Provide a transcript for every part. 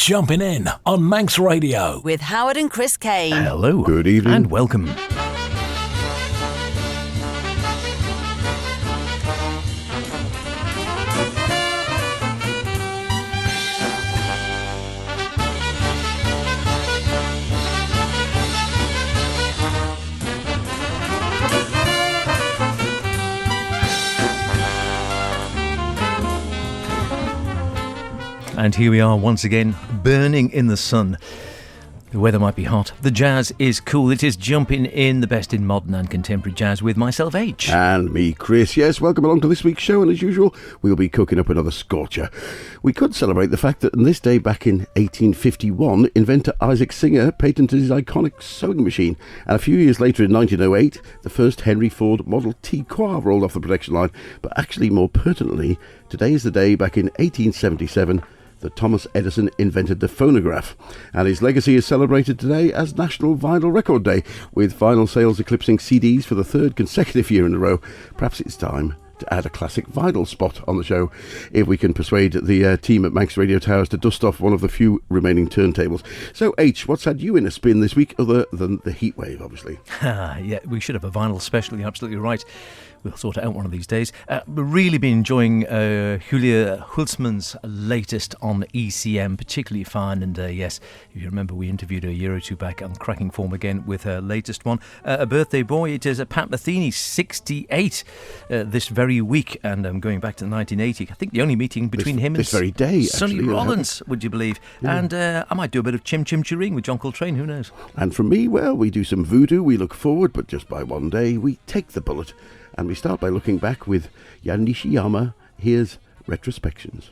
Jumpin In on Manx Radio. With Howard and Chris Kane. Hello. Good evening. And welcome. And here we are once again, burning in the sun. The weather might be hot. The jazz is cool. It is Jumpin' In, the best in modern and contemporary jazz with myself, H. And me, Chris. Yes, welcome along to this week's show. And as usual, we'll be cooking up another scorcher. We could celebrate the fact that on this day back in 1851, inventor Isaac Singer patented his iconic sewing machine. And a few years later in 1908, the first Henry Ford Model T car rolled off the production line. But actually, more pertinently, today is the day back in 1877 that Thomas Edison invented the phonograph, and his legacy is celebrated today as National Vinyl Record Day, with vinyl sales eclipsing CDs for the third consecutive year in a row. Perhaps it's time to add a classic vinyl spot on the show, if we can persuade the team at Manx Radio Towers to dust off one of the few remaining turntables. So, H, what's had you in a spin this week, other than the heat wave, obviously? Yeah, we should have a vinyl special, you're absolutely right. We'll sort it out one of these days. We've really been enjoying Julia Hulsmann's latest on ECM, particularly fine. And yes, if you remember, we interviewed her a year or two back on Cracking Form again with her latest one. A birthday boy, it is Pat Metheny, 68 this very week. And going back to 1980, I think the only meeting between him and this very day, Sonny actually, Rollins, would you believe? Yeah. And I might do a bit of Chim Chim Chirring with John Coltrane, who knows? And from me, well, we do some voodoo, we look forward, but just by one day, we take the bullet. And we start by looking back with Yan Nishiyama. Here's Retrospections.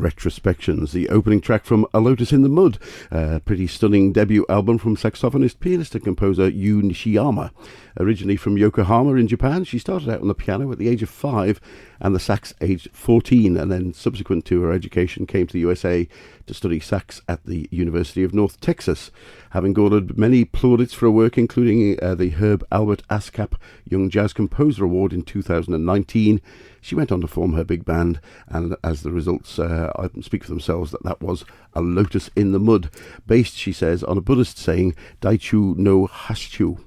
Retrospections, the opening track from A Lotus in the Mud, a pretty stunning debut album from saxophonist, pianist and composer Yu Nishiyama. Originally from Yokohama in Japan, she started out on the piano at the age of 5 and the sax aged 14, and then subsequent to her education came to the USA to study sax at the University of North Texas. Having garnered many plaudits for her work, including the Herb Albert Ascap Young Jazz Composer Award in 2019, she went on to form her big band, and as the results speak for themselves, that was A Lotus in the Mud, based, she says, on a Buddhist saying, Daichu no Hashchu.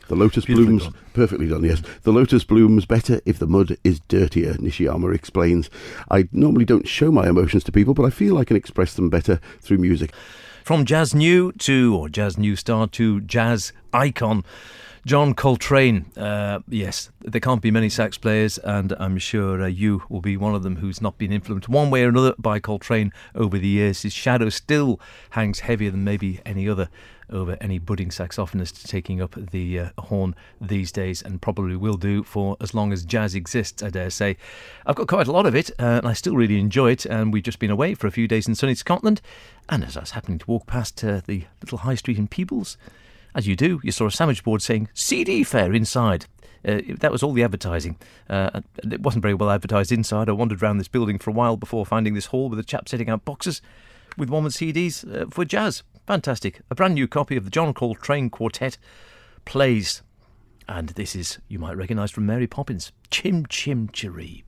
The lotus blooms, perfectly done, yes. The lotus blooms better if the mud is dirtier, Nishiyama explains. I normally don't show my emotions to people, but I feel I can express them better through music. From jazz new star to jazz icon, John Coltrane. Yes, there can't be many sax players, and I'm sure you will be one of them who's not been influenced one way or another by Coltrane over the years. His shadow still hangs heavier than maybe any other over any budding saxophonist taking up the horn these days, and probably will do for as long as jazz exists, I dare say. I've got quite a lot of it, and I still really enjoy it, and we've just been away for a few days in sunny Scotland, and as I was happening to walk past the little high street in Peebles, as you do, you saw a sandwich board saying CD fair inside. That was all the advertising. It wasn't very well advertised inside. I wandered around this building for a while before finding this hall with a chap setting out boxes with one with CDs for jazz. Fantastic. A brand new copy of the John Coltrane Quartet plays. And this is, you might recognise from Mary Poppins, Chim Chim Cheree.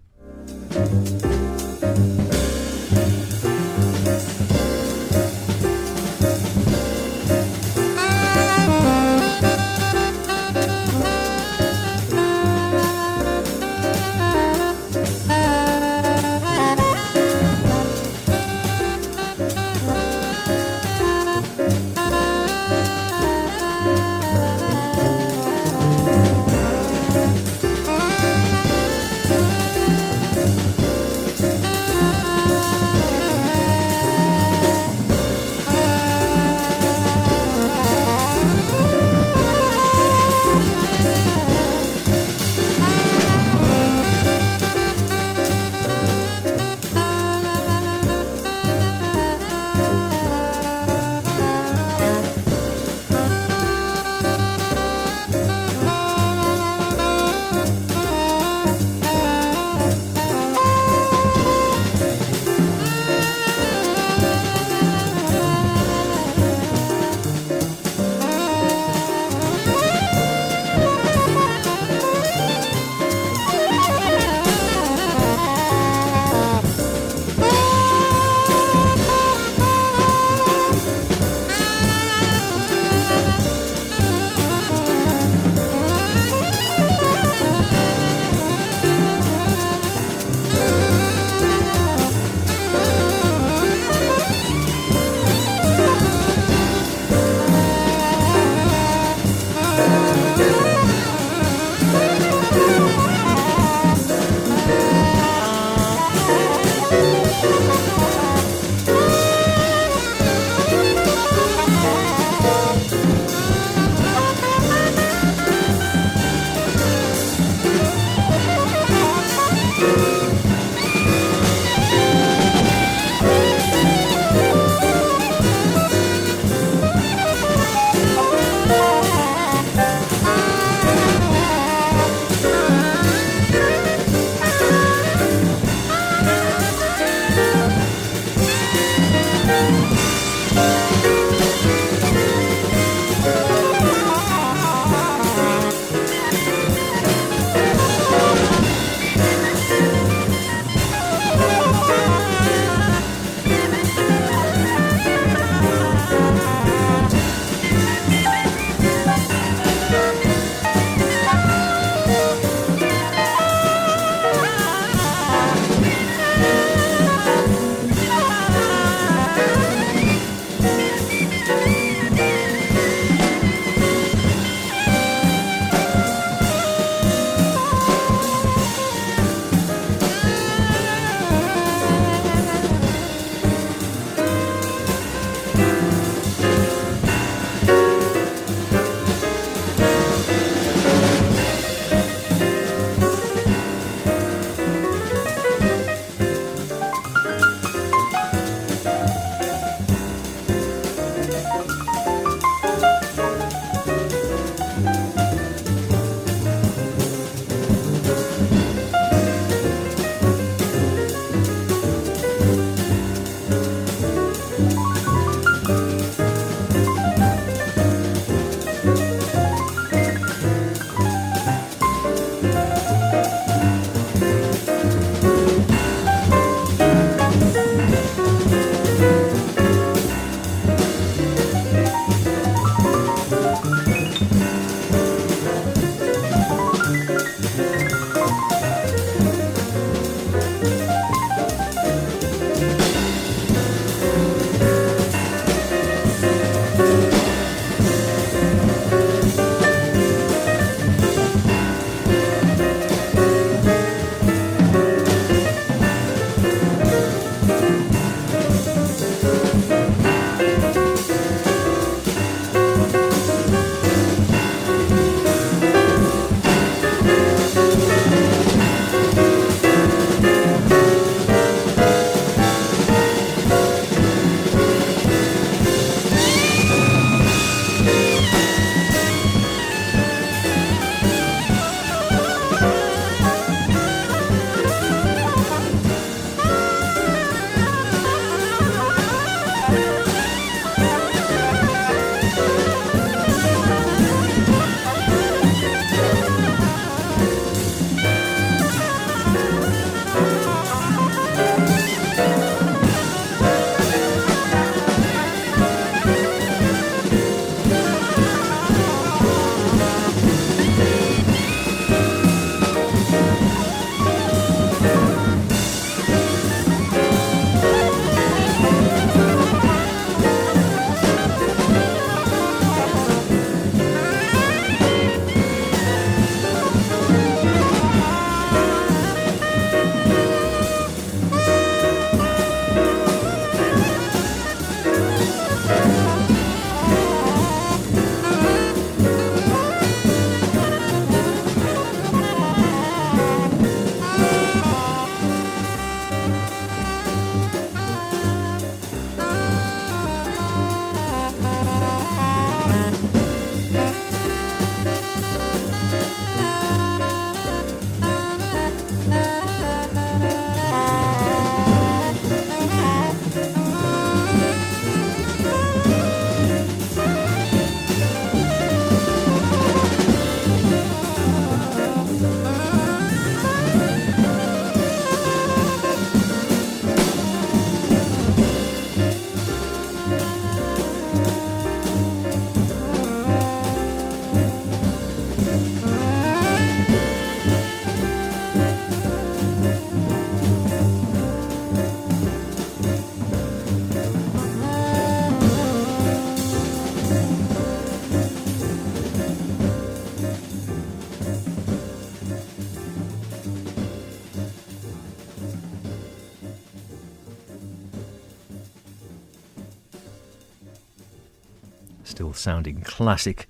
Still sounding classic.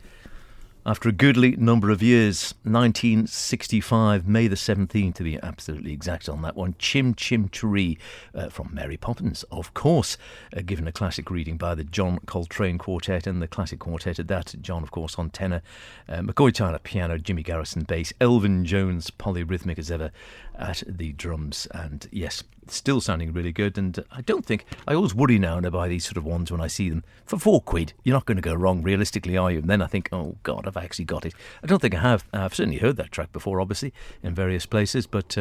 After a goodly number of years, 1965, May the 17th to be absolutely exact on that one, Chim Chim Cheree from Mary Poppins, of course, given a classic reading by the John Coltrane Quartet and the classic quartet at that. John, of course, on tenor, McCoy Tyner piano, Jimmy Garrison bass, Elvin Jones polyrhythmic as ever at the drums, and yes, still sounding really good. And I always worry now and I buy these sort of ones when I see them for £4. You're not going to go wrong realistically, are you? And then I think, oh God, have I actually got it? I don't think I have. I've certainly heard that track before, obviously, in various places, but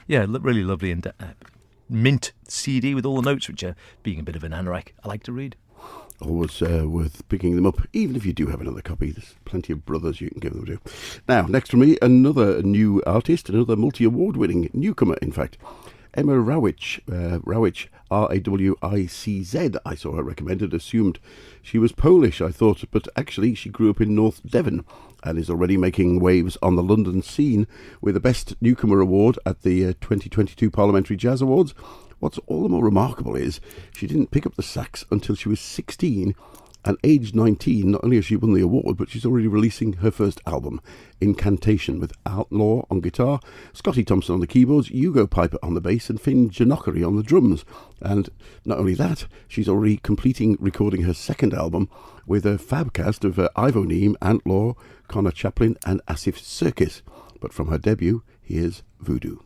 yeah, really lovely and mint CD with all the notes, which are, being a bit of an anorak, I like to read. Always worth picking them up, even if you do have another copy. There's plenty of brothers you can give them to. Now, next for me, another new artist, another multi-award winning newcomer, in fact. Emma Rawicz, R-A-W-I-C-Z. I saw her recommended, assumed she was Polish, I thought, but actually she grew up in North Devon and is already making waves on the London scene with the Best Newcomer Award at the 2022 Parliamentary Jazz Awards. What's all the more remarkable is she didn't pick up the sax until she was 16, and aged 19, not only has she won the award, but she's already releasing her first album, Incantation, with Outlaw on guitar, Scotty Thompson on the keyboards, Hugo Piper on the bass, and Finn Giannoccheri on the drums. And not only that, she's already completing recording her second album with a fab cast of Ivo Neame, Outlaw, Connor Chaplin, and Asif Serkis. But from her debut, here's Voodoo.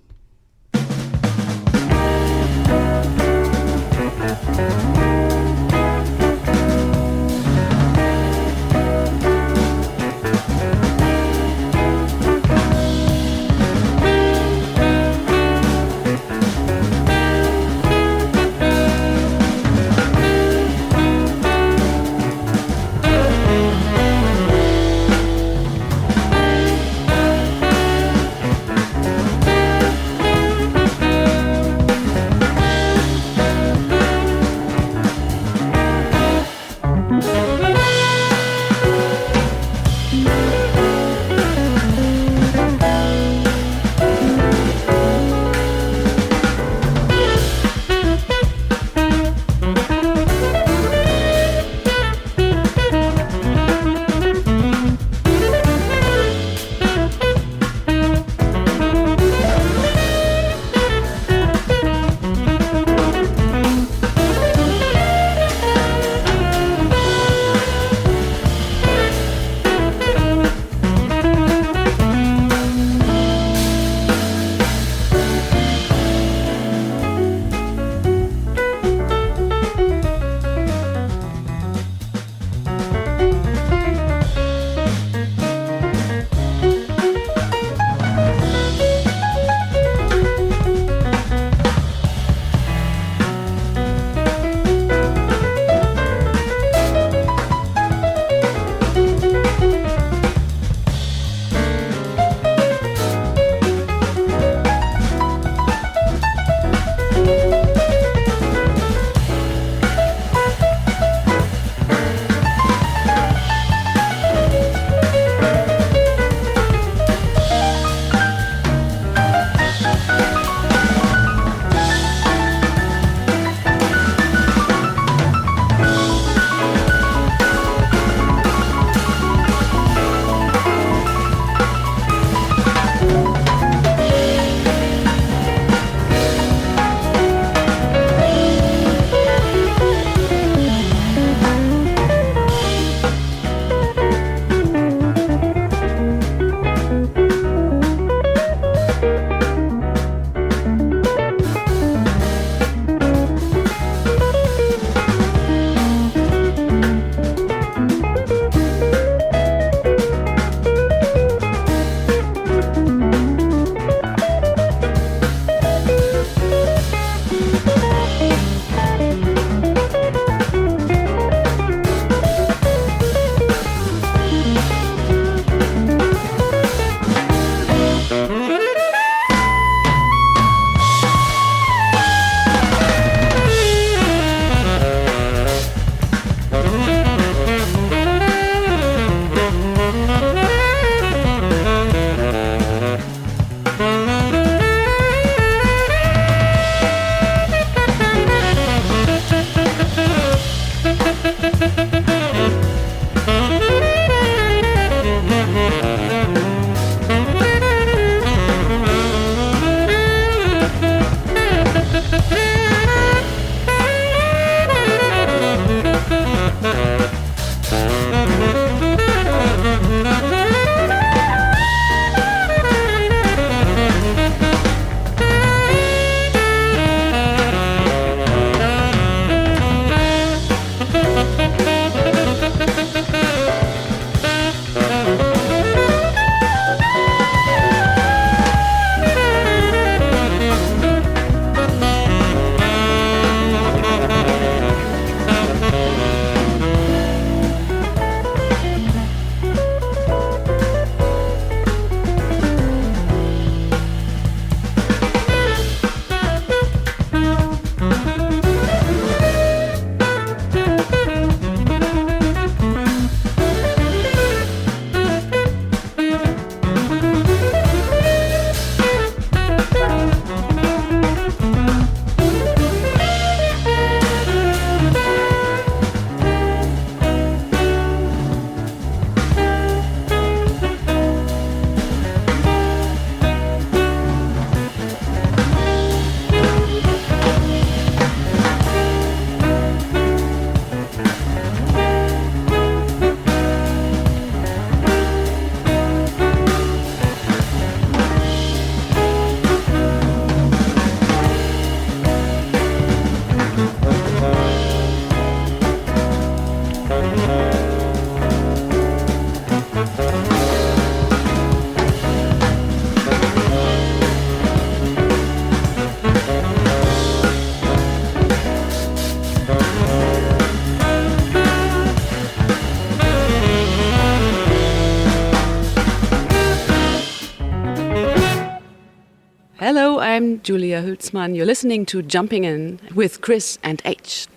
Hello, I'm Julia Hülsmann. You're listening to Jumping In with Chris and H.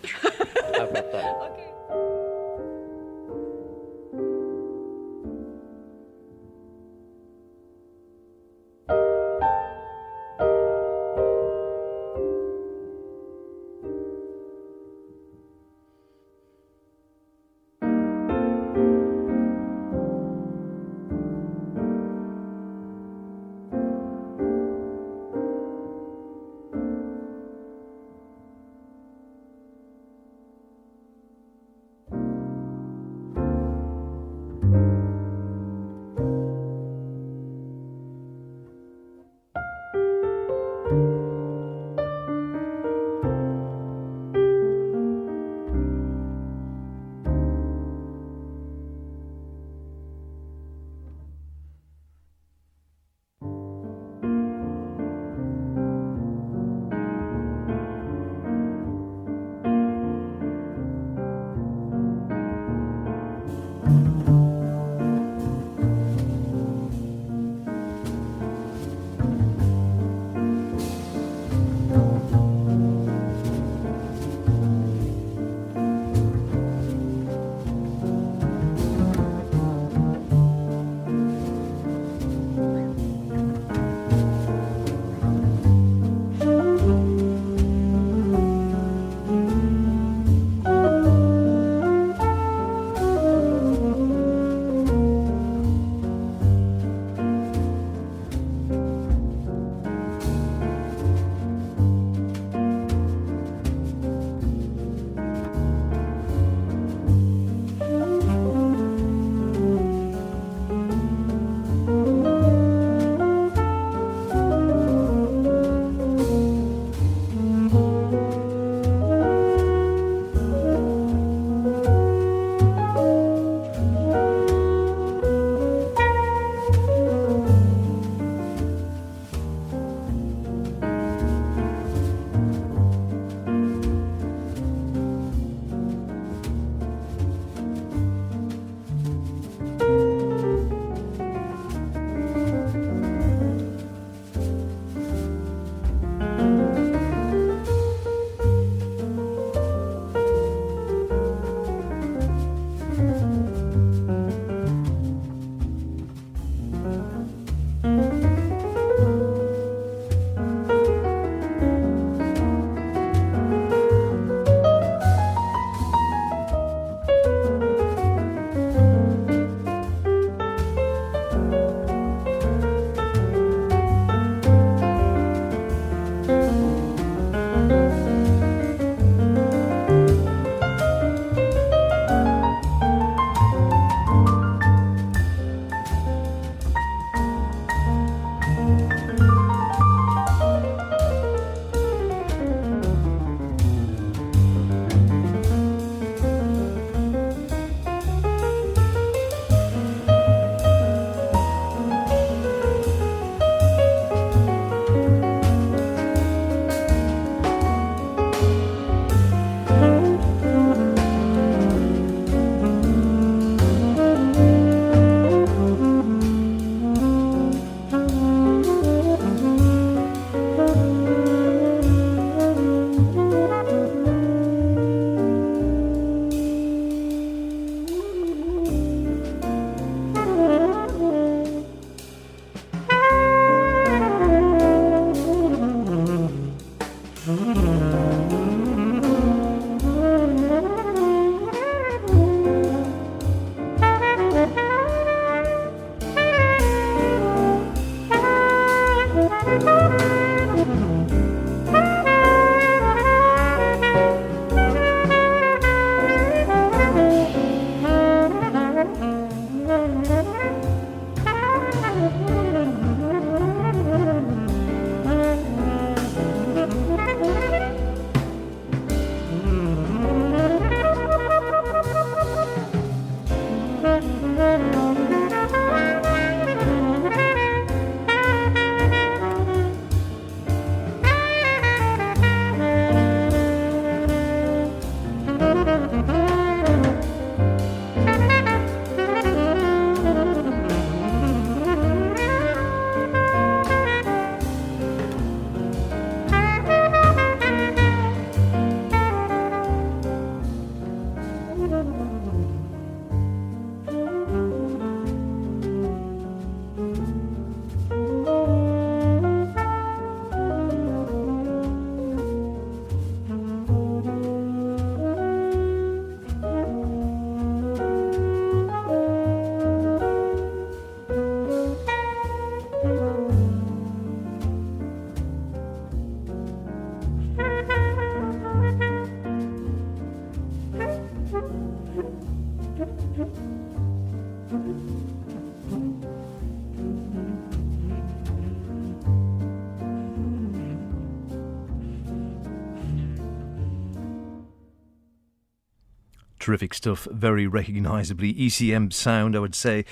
Terrific stuff, very recognisably ECM sound, I would say.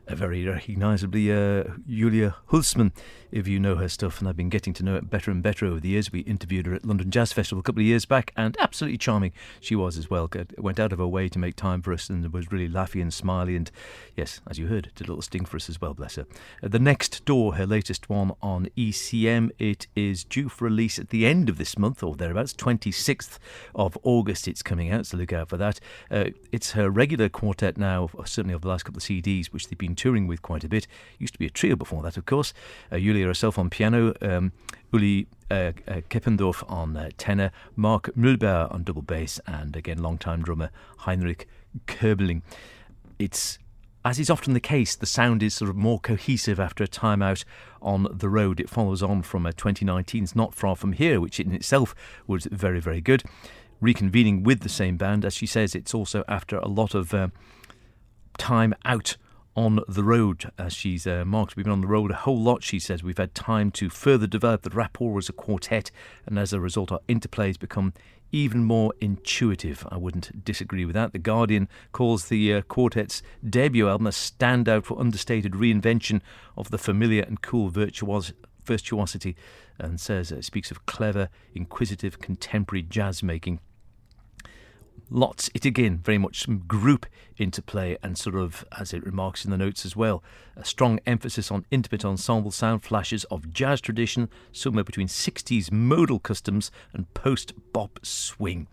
Very recognisably Julia Hulsmann, if you know her stuff, and I've been getting to know it better and better over the years. We interviewed her at London Jazz Festival a couple of years back, and absolutely charming she was as well. Went out of her way to make time for us and was really laughy and smiley, and yes, as you heard, did a little sting for us as well, bless her. The Next Door, her latest one on ECM, it is due for release at the end of this month, or thereabouts, 26th of August it's coming out, so look out for that. It's her regular quartet now, certainly over the last couple of CDs, which they've been touring with quite a bit. Used to be a trio before that, of course. Julia herself on piano, Uli Keppendorf on tenor, Mark Mühlbauer on double bass, and again, long-time drummer Heinrich Köbeling. It's, as is often the case, the sound is sort of more cohesive after a time out on the road. It follows on from 2019's Not Far From Here, which in itself was very, very good. Reconvening with the same band, as she says, it's also after a lot of time out on the road, as she's marked. We've been on the road a whole lot, she says. We've had time to further develop the rapport as a quartet, and as a result our interplays become even more intuitive. I wouldn't disagree with that. The Guardian calls the quartet's debut album a standout for understated reinvention of the familiar and cool virtuosity, and says it speaks of clever, inquisitive, contemporary jazz making. Lots, it again, very much some group interplay and sort of, as it remarks in the notes as well, a strong emphasis on intimate ensemble sound, flashes of jazz tradition, somewhere between 60s modal customs and post-bop swing.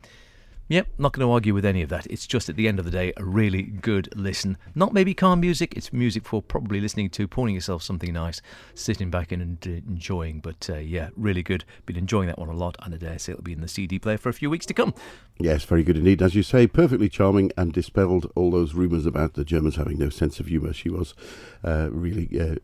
Yep, not going to argue with any of that. It's just at the end of the day a really good listen. Not maybe calm music, it's music for probably listening to, pouring yourself something nice, sitting back in and enjoying. But yeah, really good. Been enjoying that one a lot, and I dare say it'll be in the CD player for a few weeks to come. Yes, very good indeed. As you say, perfectly charming, and dispelled all those rumours about the Germans having no sense of humour. She was really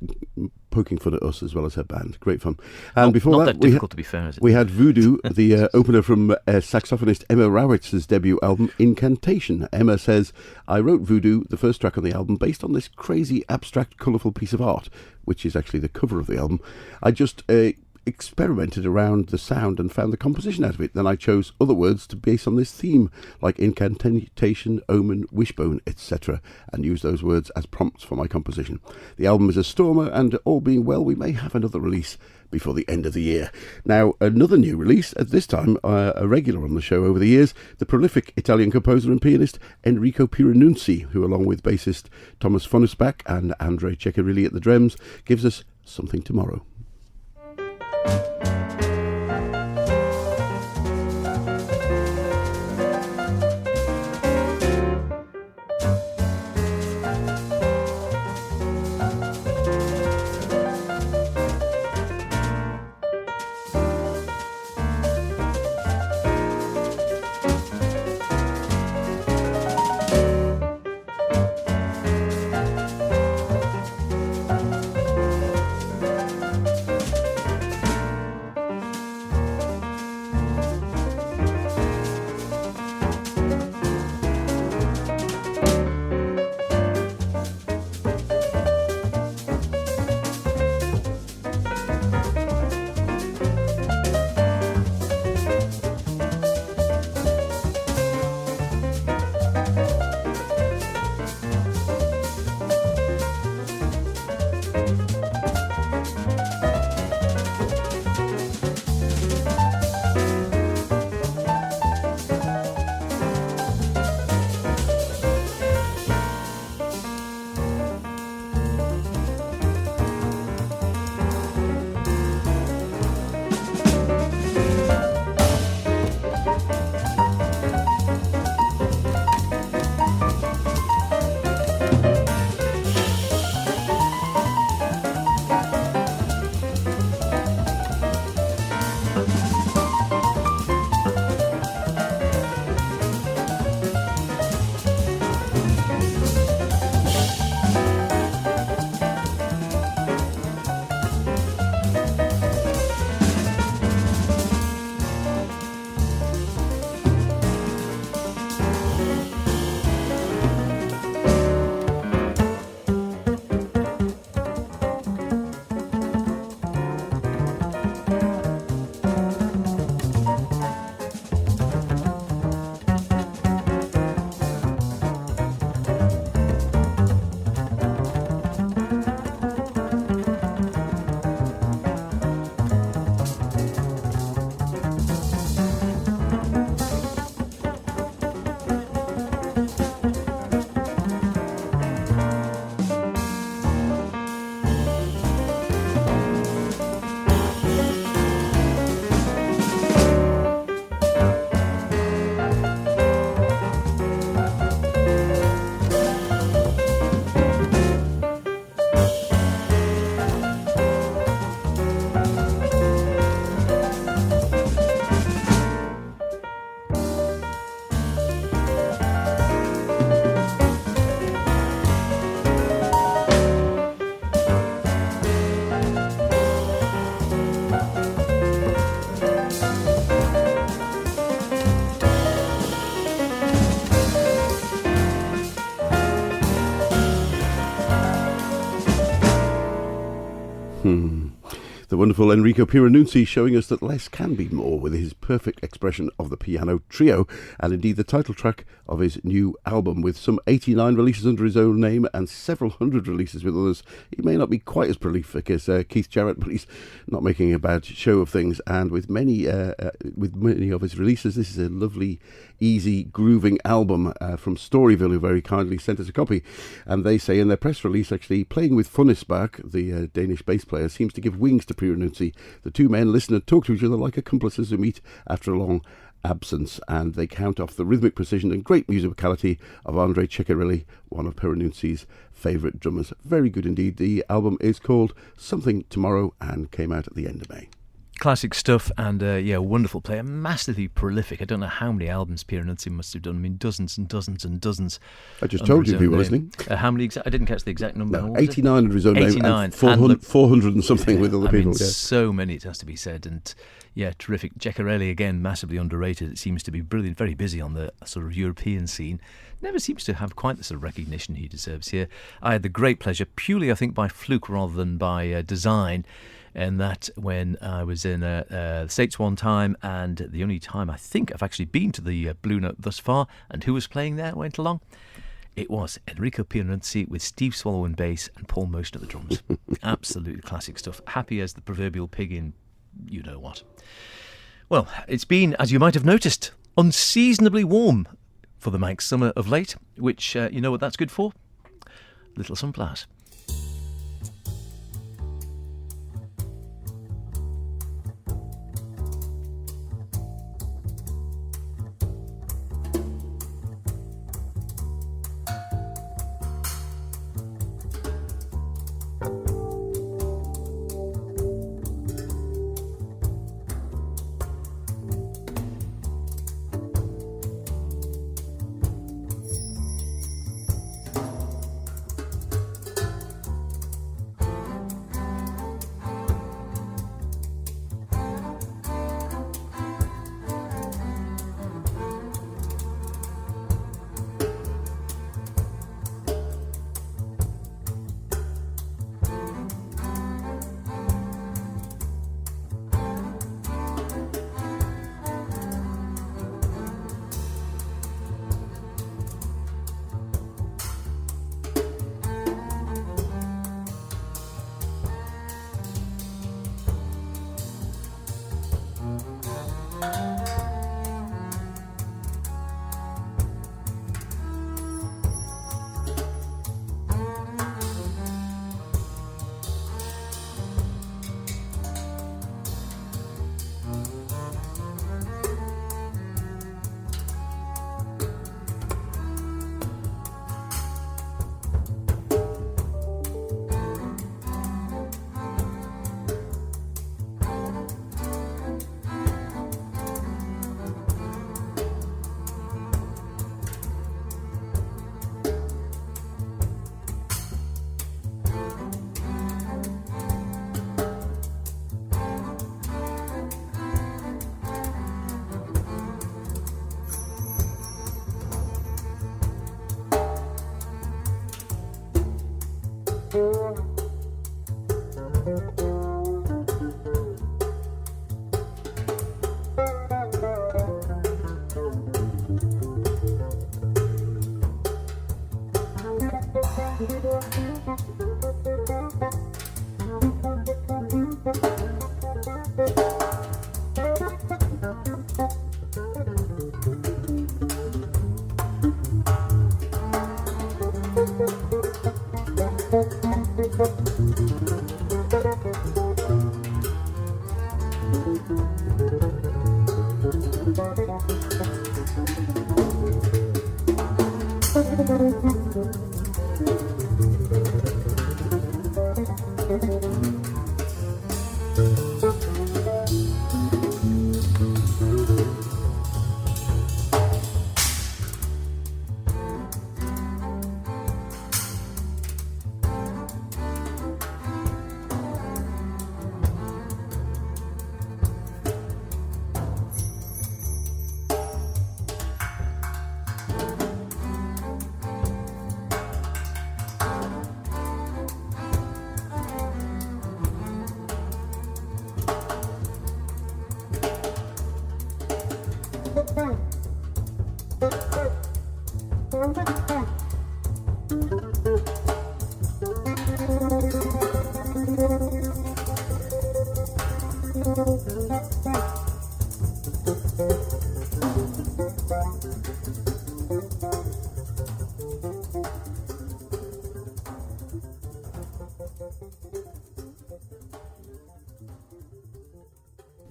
poking fun at us as well as her band. Great fun. And before not that, difficult to be fair, is it? We had Voodoo, the opener from saxophonist Emma Rowitz's debut album, Incantation. Emma says, I wrote Voodoo, the first track on the album, based on this crazy, abstract, colourful piece of art, which is actually the cover of the album. I just experimented around the sound and found the composition out of it. Then I chose other words to base on this theme, like incantation, omen, wishbone, etc., and used those words as prompts for my composition. The album is a stormer, and all being well, we may have another release before the end of the year. Now, another new release, at this time a regular on the show over the years, the prolific Italian composer and pianist Enrico Pieranunzi, who along with bassist Thomas Fonusbach and Andrei Ceccarilli at the drums, gives us Something Tomorrow. The wonderful Enrico Pieranunzi showing us that less can be more with his perfect expression of the piano trio, and indeed the title track of his new album. With some 89 releases under his own name and several hundred releases with others, he may not be quite as prolific as Keith Jarrett, but he's not making a bad show of things. And with many of his releases, this is a lovely, easy, grooving album from Storyville, who very kindly sent us a copy. And they say in their press release, actually, playing with Funnisbach, the Danish bass player, seems to give wings to Pieranunzi. The two men listen and talk to each other like accomplices who meet after a long absence, and they count off the rhythmic precision and great musicality of Andrei Ceccarelli, one of Pieranunzi's favourite drummers. Very good indeed. The album is called Something Tomorrow and came out at the end of May. Classic stuff, and wonderful player, massively prolific. I don't know how many albums Pieranunzi must have done. I mean, dozens and dozens and dozens. I just told you if you were listening. How many? I didn't catch the exact number. No, 89 under his own 89. name, and 400 and something with other people. Mean, so many, it has to be said, and terrific. Ceccarelli, again, massively underrated. It seems to be brilliant, very busy on the sort of European scene. Never seems to have quite the sort of recognition he deserves here. I had the great pleasure, purely I think by fluke rather than by design, and that when I was in the States one time, and the only time I think I've actually been to the Blue Note thus far, and who was playing there, went along? It was Enrico Pieranunzi with Steve Swallow on bass and Paul Motion at the drums. Absolutely classic stuff. Happy as the proverbial pig in you know what. Well, it's been, as you might have noticed, unseasonably warm for the Manx summer of late, which you know what that's good for? Little sunflowers.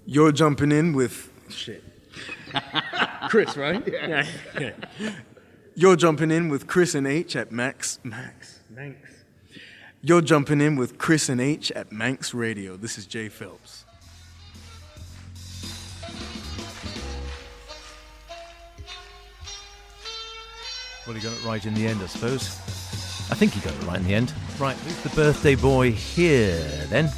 You're jumping in with shit. Chris, right? Yeah. You're jumping in with Chris and H at Manx. You're jumping in with Chris and H at Manx Radio. This is Jay Phelps. Well, he got it right in the end, I suppose. I think he got it right in the end. Right, who's the birthday boy here, then?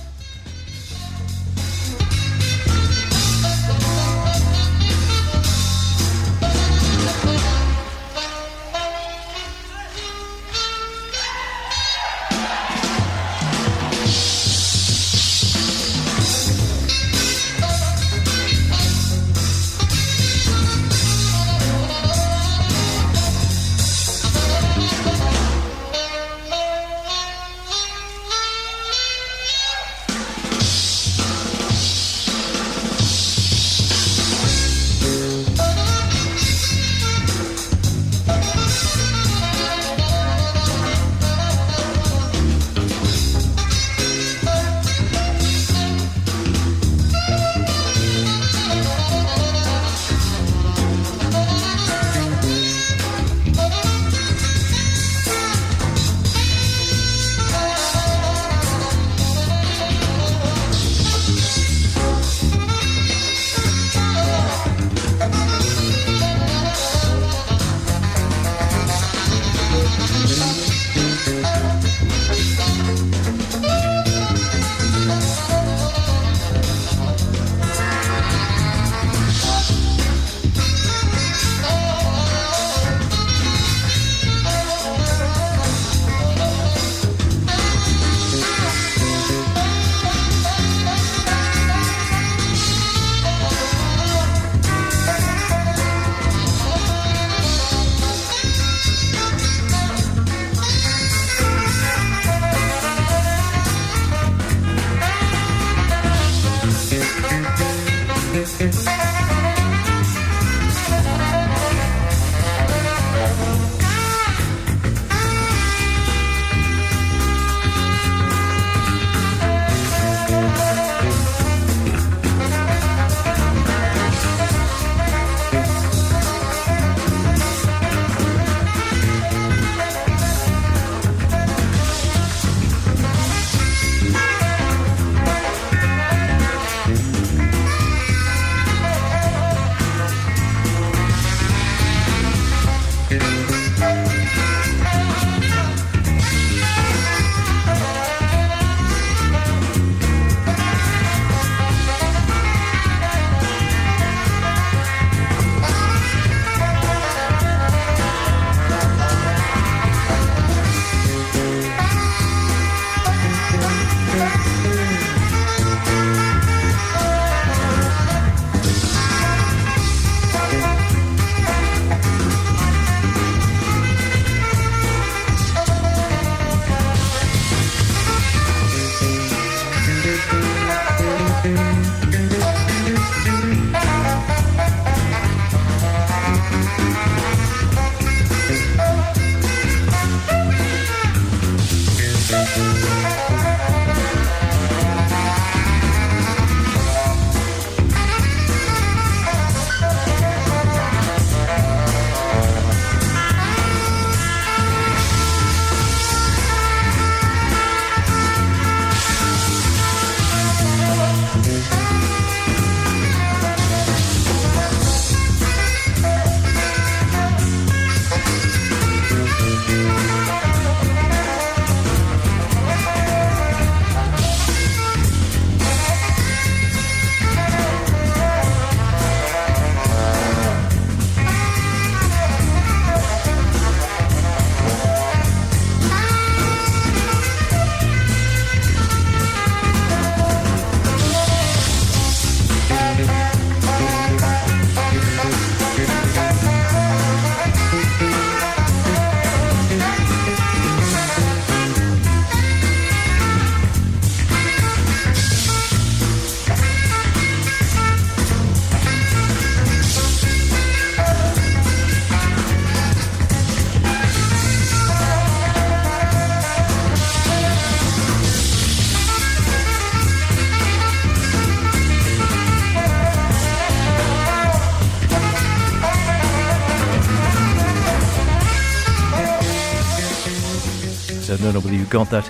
so I don't know whether you got that.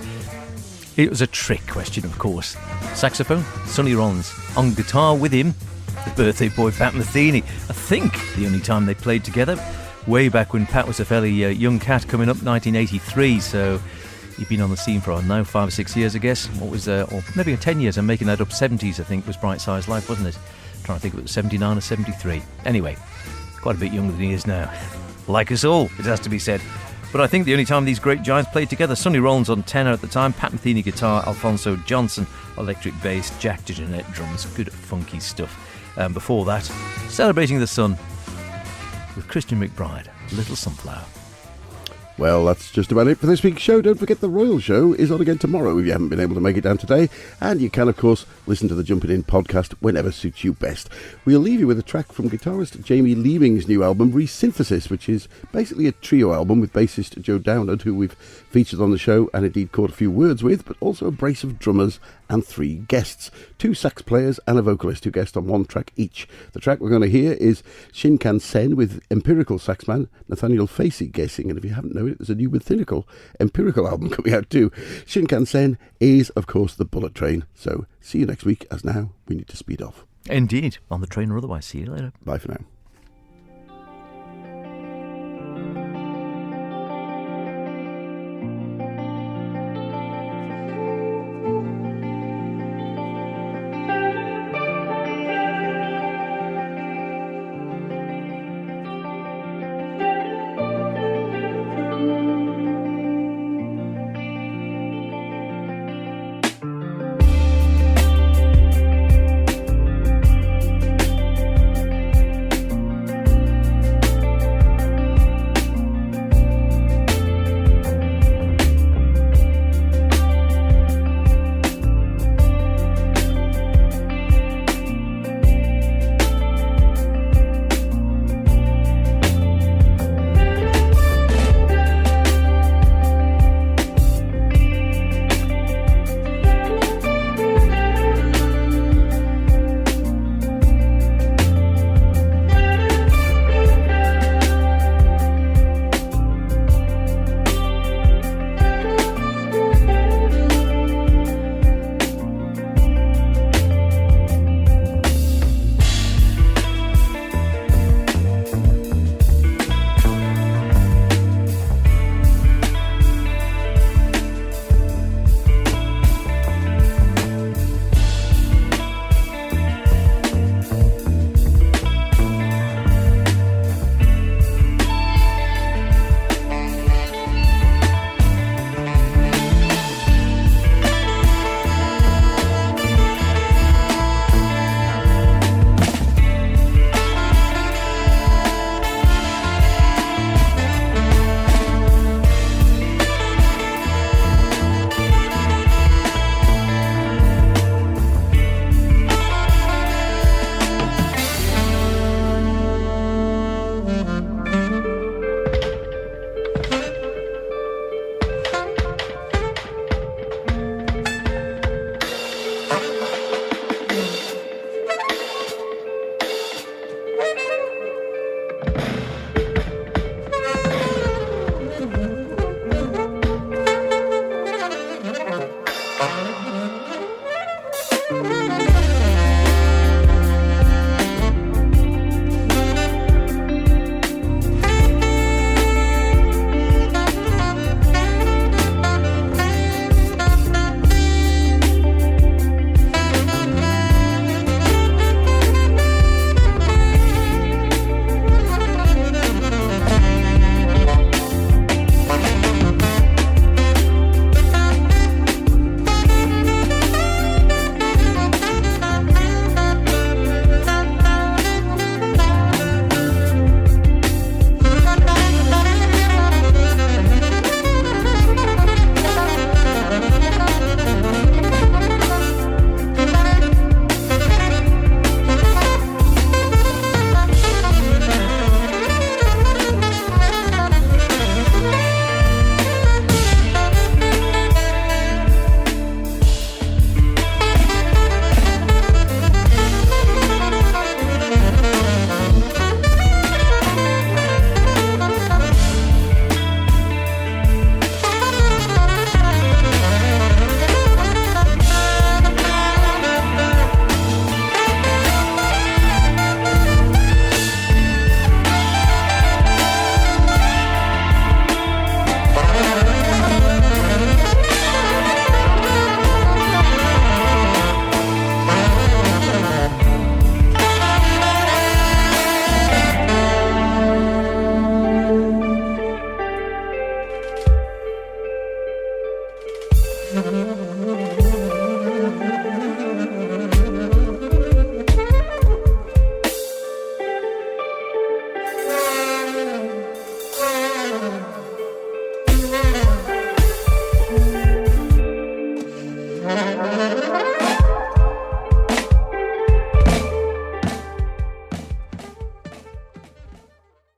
It was a trick question, of course. Saxophone, Sonny Rollins. On guitar with him, the birthday boy Pat Metheny. I think the only time they played together, way back when Pat was a fairly young cat, coming up 1983, so he'd been on the scene for now 5 or 6 years, I guess. What was, or maybe 10 years, I'm making that up, 70s I think was Bright Size Life, wasn't it? I'm trying to think if it was 79 or 73. Anyway, quite a bit younger than he is now. Like us all, it has to be said. But I think the only time these great giants played together, Sonny Rollins on tenor at the time, Pat Metheny guitar, Alfonso Johnson electric bass, Jack DeJohnette drums, good funky stuff. Before that, Celebrating the Sun with Christian McBride, Little Sunflower. Well, that's just about it for this week's show. Don't forget the Royal Show is on again tomorrow if you haven't been able to make it down today. And you can, of course, listen to the Jumpin' In podcast whenever suits you best. We'll leave you with a track from guitarist Jamie Leeming's new album, Resynthesis, which is basically a trio album with bassist Joe Downard, who we've featured on the show and indeed caught a few words with, but also a brace of drummers and 3 guests, 2 sax players and a vocalist who guest on 1 track each. The track we're going to hear is Shinkansen with empirical saxman Nathaniel Facey guessing, and if you haven't known it, there's a new empirical album coming out too. Shinkansen is, of course, the Bullet Train. So see you next week, as now we need to speed off. Indeed, on the train or otherwise. See you later. Bye for now.